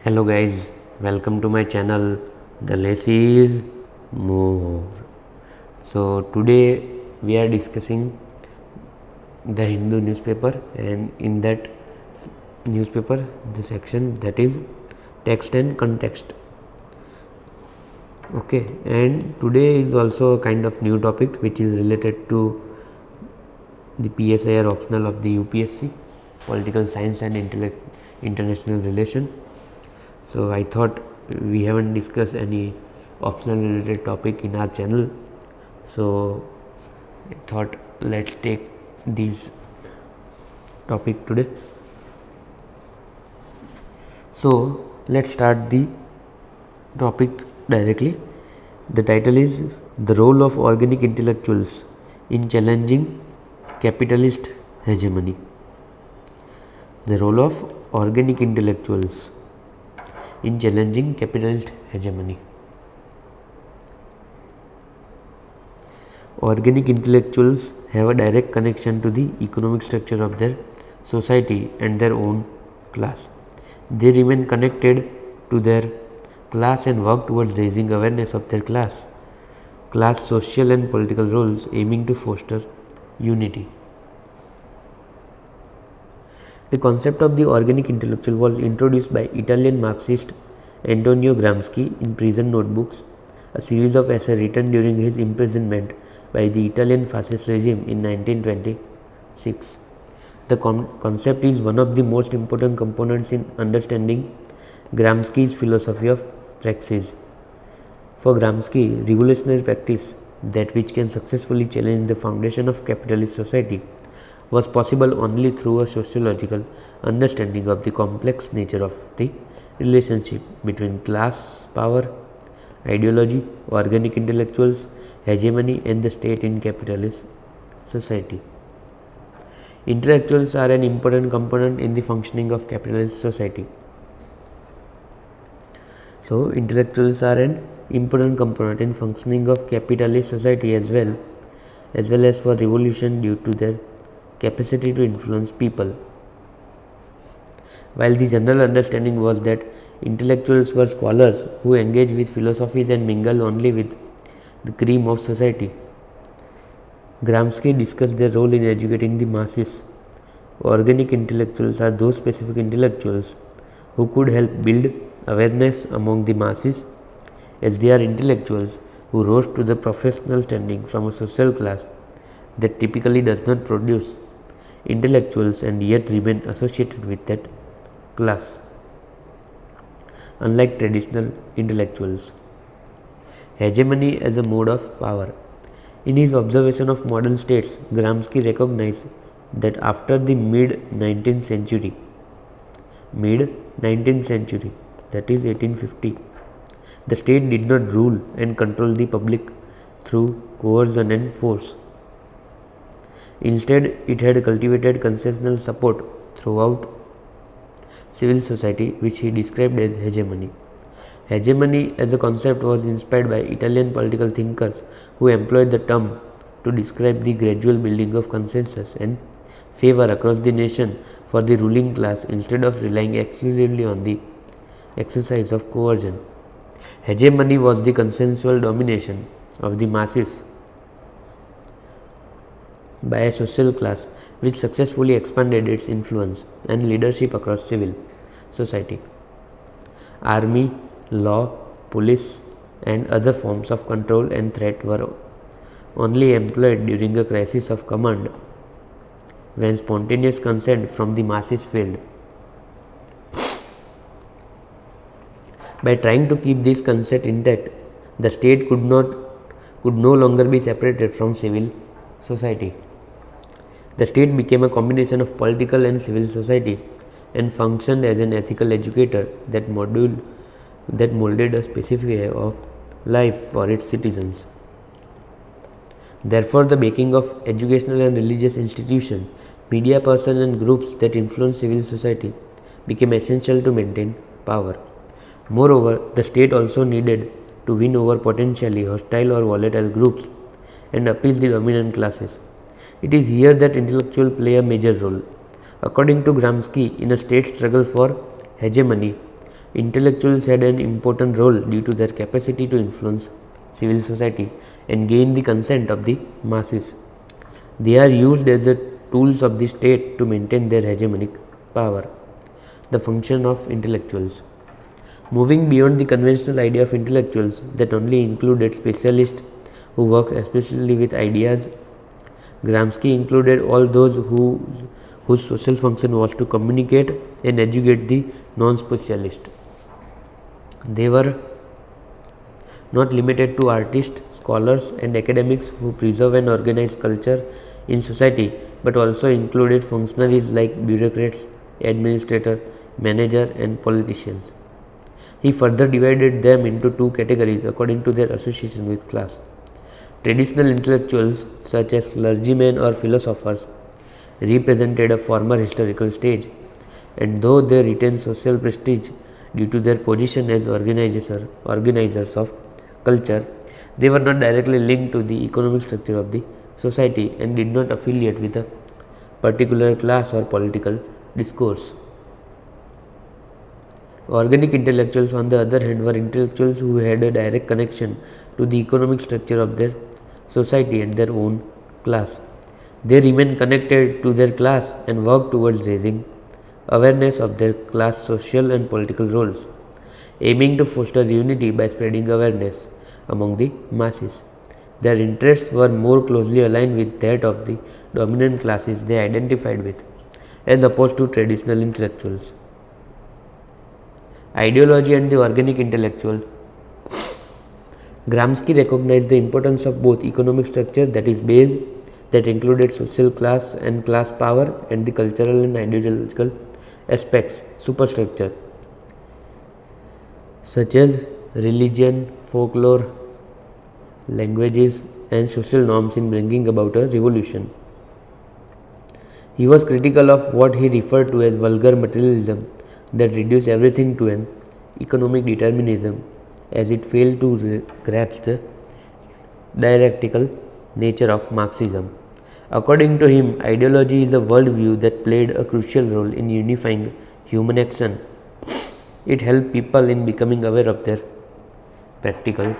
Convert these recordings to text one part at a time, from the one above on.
Hello guys, welcome to my channel. The less is more. So today we are discussing the Hindu newspaper, and in that newspaper the section that is text and context. Okay, and today is also a kind of new topic which is related to the PSI or optional of the UPSC, political science and international relation. So I thought we haven't discussed any optional related topic in our channel, so I thought let's take this topic today. So let's start the topic directly. The title is The Role of Organic Intellectuals in Challenging Capitalist Hegemony. The role of organic intellectuals in challenging capitalist hegemony. Organic intellectuals have a direct connection to the economic structure of their society and their own class. They remain connected to their class and work towards raising awareness of their class, social and political roles, aiming to foster unity. The concept of the organic intellectual was introduced by Italian Marxist Antonio Gramsci in Prison Notebooks, a series of essays written during his imprisonment by the Italian fascist regime in 1926. The concept is one of the most important components in understanding Gramsci's philosophy of praxis. For Gramsci, revolutionary practice, that which can successfully challenge the foundation of capitalist society, was possible only through a sociological understanding of the complex nature of the relationship between class, power, ideology, organic intellectuals, hegemony, and the state in capitalist society. Intellectuals are an important component in the functioning of capitalist society. So, intellectuals are an important component in functioning of capitalist society as well as for revolution due to their capacity to influence people. While the general understanding was that intellectuals were scholars who engage with philosophies and mingle only with the cream of society, Gramsci discussed their role in educating the masses. Organic intellectuals are those specific intellectuals who could help build awareness among the masses, as they are intellectuals who rose to the professional standing from a social class that typically does not produce intellectuals and yet remain associated with that class. Unlike traditional intellectuals, hegemony as a mode of power. In his observation of modern states, Gramsci recognized that after the mid 19th century, that is 1850, the state did not rule and control the public through coercion and force. Instead, it had cultivated consensual support throughout civil society, which he described as hegemony. Hegemony as a concept was inspired by Italian political thinkers who employed the term to describe the gradual building of consensus and favor across the nation for the ruling class instead of relying exclusively on the exercise of coercion. Hegemony was the consensual domination of the masses by a social class which successfully expanded its influence and leadership across civil society. Army, law, police, and other forms of control and threat were only employed during a crisis of command when spontaneous consent from the masses failed. By trying to keep this consent intact, the state could no longer be separated from civil society. The state became a combination of political and civil society and functioned as an ethical educator that molded a specific way of life for its citizens. Therefore, the making of educational and religious institutions, media persons and groups that influence civil society became essential to maintain power. Moreover, the state also needed to win over potentially hostile or volatile groups and appease the dominant classes. It is here that intellectuals play a major role. According to Gramsci, in a state struggle for hegemony, Intellectuals had an important role due to their capacity to influence civil society and gain the consent of the masses. They are used as the tools of the state to maintain their hegemonic power. The function of intellectuals. Moving beyond the conventional idea of intellectuals that only included specialists who worked especially with ideas, Gramsci included all those whose social function was to communicate and educate the non-specialist. They were not limited to artists, scholars, and academics who preserve and organize culture in society, but also included functionaries like bureaucrats, administrators, managers, and politicians. He further divided them into two categories according to their association with class. Traditional intellectuals, such as clergymen or philosophers, represented a former historical stage, and though they retained social prestige due to their position as organizers of culture, they were not directly linked to the economic structure of the society and did not affiliate with a particular class or political discourse. Organic intellectuals, on the other hand, were intellectuals who had a direct connection to the economic structure of their society and their own class. They remained connected to their class and worked towards raising awareness of their class social and political roles, aiming to foster unity by spreading awareness among the masses. Their interests were more closely aligned with that of the dominant classes they identified with, as opposed to traditional intellectuals. Ideology and the organic intellectual. Gramsci recognized the importance of both economic structure, that is base, that included social class and class power, and the cultural and ideological aspects, superstructure, such as religion, folklore, languages, and social norms in bringing about a revolution. He was critical of what he referred to as vulgar materialism that reduced everything to an economic determinism, as it failed to grasp the dialectical nature of Marxism. According to him, ideology is a worldview that played a crucial role in unifying human action. It helped people in becoming aware of their practical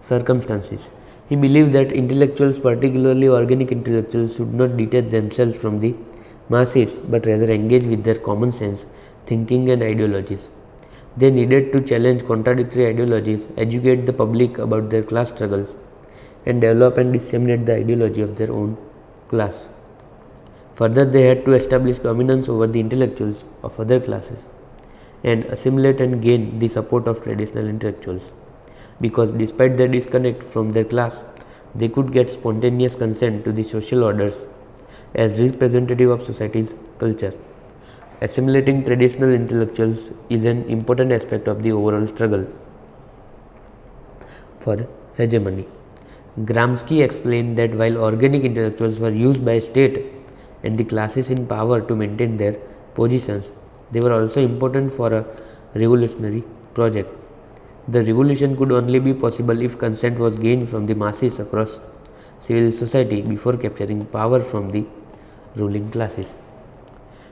circumstances. He believed that intellectuals, particularly organic intellectuals, should not detach themselves from the masses but rather engage with their common sense, thinking, and ideologies. They needed to challenge contradictory ideologies, educate the public about their class struggles, and develop and disseminate the ideology of their own class. Further, they had to establish dominance over the intellectuals of other classes and assimilate and gain the support of traditional intellectuals, because despite their disconnect from their class, they could get spontaneous consent to the social orders as representative of society's culture. Assimilating traditional intellectuals is an important aspect of the overall struggle for hegemony. Gramsci explained that while organic intellectuals were used by state and the classes in power to maintain their positions, they were also important for a revolutionary project. The revolution could only be possible if consent was gained from the masses across civil society before capturing power from the ruling classes.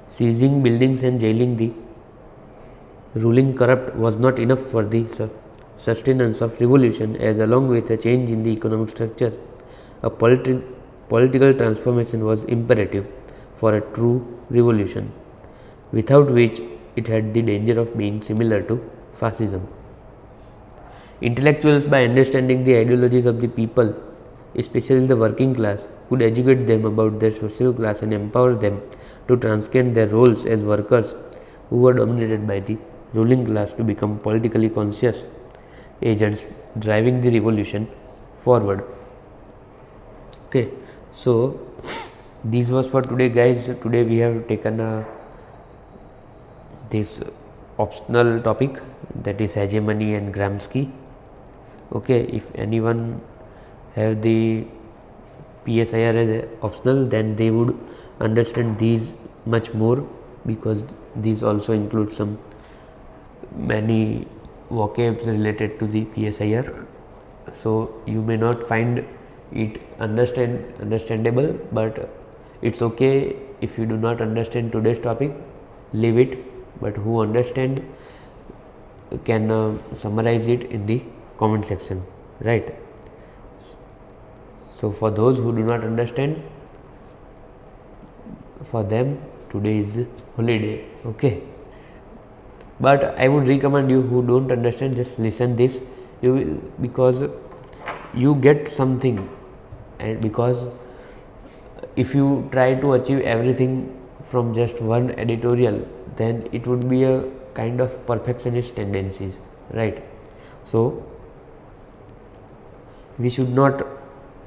Seizing buildings and jailing the ruling corrupt was not enough for the sustenance of revolution, as along with a change in the economic structure, a political transformation was imperative for a true revolution, without which it had the danger of being similar to fascism. Intellectuals, by understanding the ideologies of the people, especially the working class, could educate them about their social class and empower them to transcend their roles as workers who were dominated by the ruling class to become politically conscious agents driving the revolution forward. Okay, so this was for today, guys. Today we have taken this optional topic, that is hegemony and Gramsci. Okay, if anyone have the PSIR as optional, then they would understand these much more, because these also include some many vocabs related to the PSIR. So you may not find it understandable, but it's okay if you do not understand today's topic, leave it. But who understand can summarize it in the comment section, right? So for those who do not understand, for them today is holiday, okay? But I would recommend you who don't understand, just listen this, you will, because you get something. And because if you try to achieve everything from just one editorial, then it would be a kind of perfectionist tendencies, right? So we should not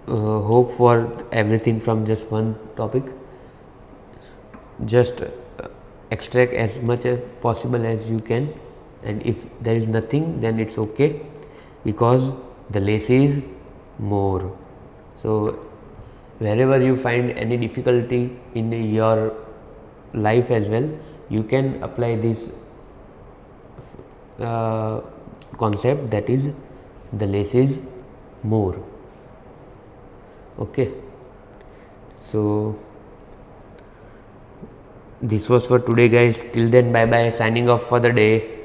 hope for everything from just one topic. Just extract as much as possible as you can, and if there is nothing, then it's okay, because the less is more. So wherever you find any difficulty in your life as well, you can apply this concept, that is the less is more, okay? So this was for today, guys. Till then, bye bye, signing off for the day.